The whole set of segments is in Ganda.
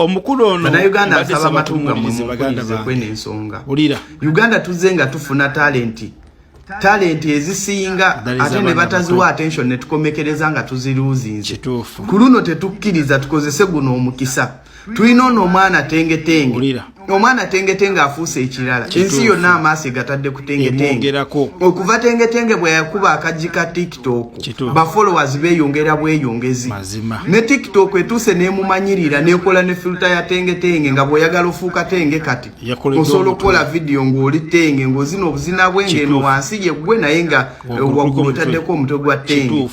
omukulu ono na Uganda asaba matunga mu baganda kwene ensonga Uganda tuzenga tufuna talent ezisinga ate ne bataziwa attention ne tukomekereza nga tuziruzinze kuluno tetukkiriza tukozese guno omukisa tulina ono omwana tengetenge omwana tengetenge afuuse ekirala ensi yonna amaasi gatadde ku tengetenge okuva tengetenge bwe yakuba akajika TikTok ba followers beeyongera bweyongezi ne TikTok etuuse neemumanyirira neekola ne filter ya tengetenge nga bw'oyagala ofuuka tenge kati osobola okukola video ng'oli tenge ng'ozina obuzina bwenge eno wansi ye gwe naye nga waggulu otaddeko omutwe gwa tenge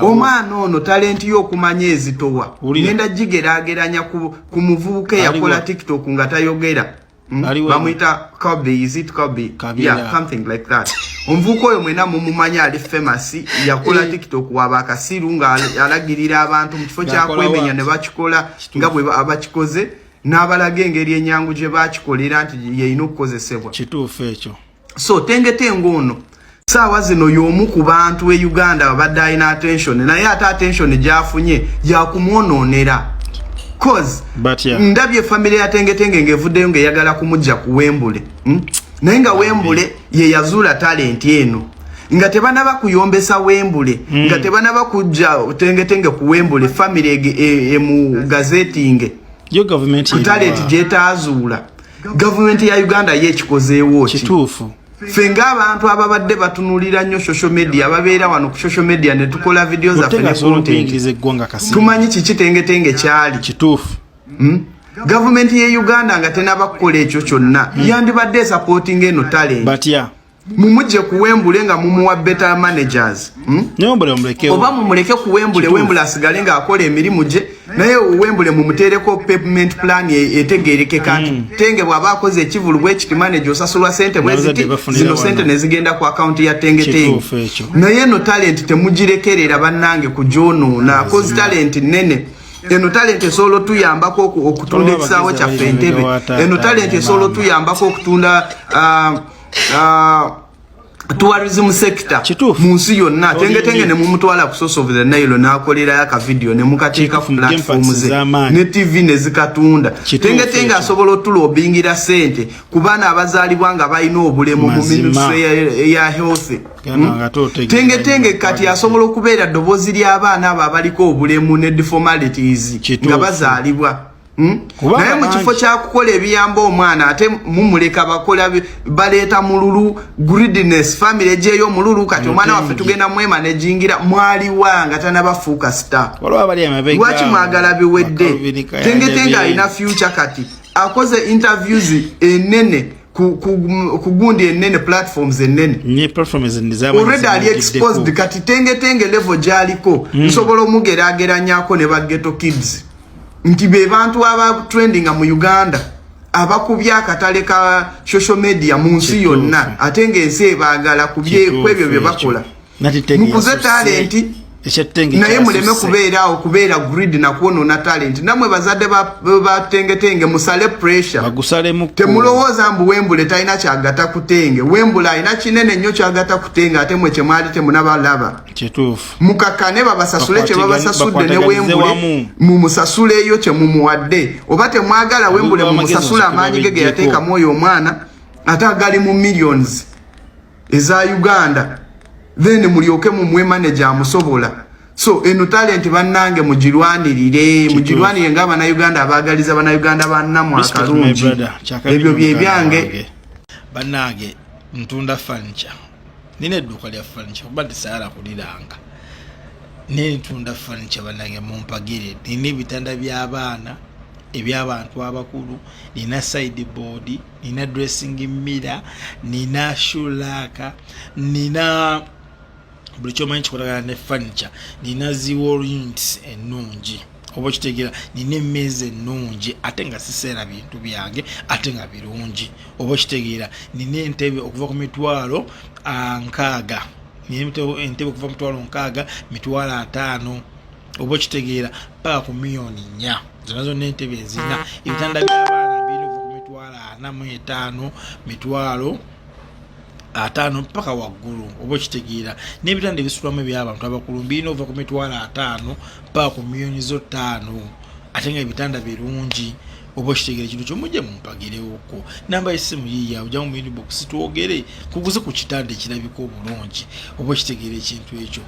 omwana ono talenti y'okumanya ezitowa ngenda gigeraageranya ku muvubuka yakola TikTok nga tayogera bamwita Kobe, is it Kobe? Yeah, something like that. Omuvubuka oyo mwena mumumanya ali famous yakola TikTok waba akasiru nga alagirira abantu mu kifo kyakwemenya ne bakikola nga bwe abakikoze n'abalaga engeri enyangu gye bakikolera nti yeyina okukozesebwa kituufu ekyo. So tengetengo ono saawa zino y'omu ku bantu e Uganda babadde alina attention naye ate attention gyafunye yakumwonoonera cause ndabye family ya tengetenge ngevuddeyo ngeyagala kumujja ku Wembule naye nga Wembule ye yazuula talent eno nga tebanaba kuyombesa Wembule nga tebanaba kujja tengetenge ku Wembule family mu gazetting yo government talent gyetaazuula government ya Uganda yekikozeewo kituufu fenga abantu ababadde batunulira nnyo social media ababeera wano ku social media ne tukola videos za content tumanyi kiki tengetenge kyali kituufu government ye Uganda nga tenaba kukola ekyo kyonna yandibadde supporting eno talent mumujje ku Wembule nga mumuwa better managers oba mumuleke ku Wembule asigale nga akola emirimu gye naye Wembule mumutereko payment plan etegereke kati tenge bwaba akoze ekivulu bwe kiti manager osasulwa sente bweziti zino sente nezigenda ku account ya tengetenge naye no talent temugirekerera bannange ku jono na cause talent nene eno talent esolo tuyambako okutunda ekisaawe kyaffe Entebbe eno talent esolo tuyambako okutunda tourism sector munsi yonna tengetenge ne mumutwala ku source of the Nile n'akolera yaka video ne mukateeka ku platforms ze ne TV ne zikatunda tengetenge asobola otulobingira sente ku baana abazaalibwa nga balina obulemu mu ministry ya health tengetenge kati asobola okubeera ddoboozi ly'abaana abo abaliko obulemu ne deformalities nga bazaalibwa naye mu kifo kya kukola ebiyamba omwana ate mumuleka bakola baleeta mululu greediness family gyeyo omululu kati omwana waffe tugenda mwema nejingira mwaliwa nga tanabafuuka star lwaki mwagala biwedde tengetenge alina future kati akoze interviews enene kugundi enene platforms enene already ali exposed kati tengetenge level gyaliko nsobola omugerageranyako ne baghetto kids nti be bantu aba trending mu Uganda abakubya akatale ka social media mu nsi yonna ate ng'ensi ebaagala kwebyo bye bakola mukuze talent naye muleme kubeera greed na kuwonoona talent namwe bazadde batengetenge musale pressure temulowooza mbu Wembule talina kyagata kutenge Wembule alina kinene nnyo kyagata kutenge ate mwe kyemwali temunabalaba mukakane babasasule kye babasasudde ne Wembule mumususuleeyo kye mumuwadde oba temwagala Wembule mumusasule amaanyi ge yateekamu oyo omwana ate agali mu millions eza Uganda then mulyoke mumwe manager amusobola so eno talent bannange mugirwanirire nga abana Uganda abagaliza bana Uganda bannamu akalungi ebyo bye byange bannange ntunda furniture nina edduuka lya furniture kuba tisayala kuliranga ntunda furniture bannange mumpagire nina ebitanda by'abaana eby'abantu abakulu nina sideboard nina dressing mirror nina shulaka nina buli kyomanyi kikolagana ne furniture nina ziwall units ennungi oba kitegeera nina emmeeza ennungi ate nga siseera bintu byange ate nga birungi oba kitegeera nina entebe okuva ku mitwalo 6 entebe okuva ku mitwalo 6 mitwalo 5 oba kitegeera paka ku miliyoni 4 zinazo n'entebe ezina ebitanda by'abaana birina okuva ku mitwalo 45 mitwalo 5 mpaka waggulu oba kitegeera n'ebitanda ebisulamu eby'abantu abakulu birina okuva ku mitwalo 5 mpaka ku miliyoni 5 ate nga ebitanda birungi oba okitegere ekintu kyo mujje mumpagirewo namba y'essimu yiya ojja mu inbox twogere kuguze ku kitanda ekirabika obulungi oba okitegere ekintu ekyo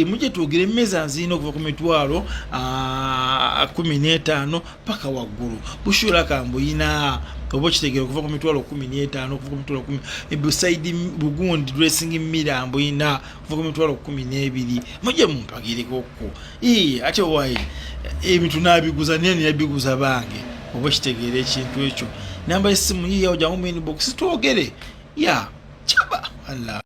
mujje twogere emmeeza nzirina okuva ku mitwalo 15 paka waggulu bushula kambuyina oba okitegere okuva ku mitwalo 15 okuva ku mitwalo 10 ebusaidi bugundi dressing mirror mbuyina okuva ku mitwalo 12 mujje mumpagireko ate wayi ebintu nabiguza nene nabiguza bange oba kitegere ekintu ekyo namba y'essimu yiya ojja mu inbox twogere chaba Allah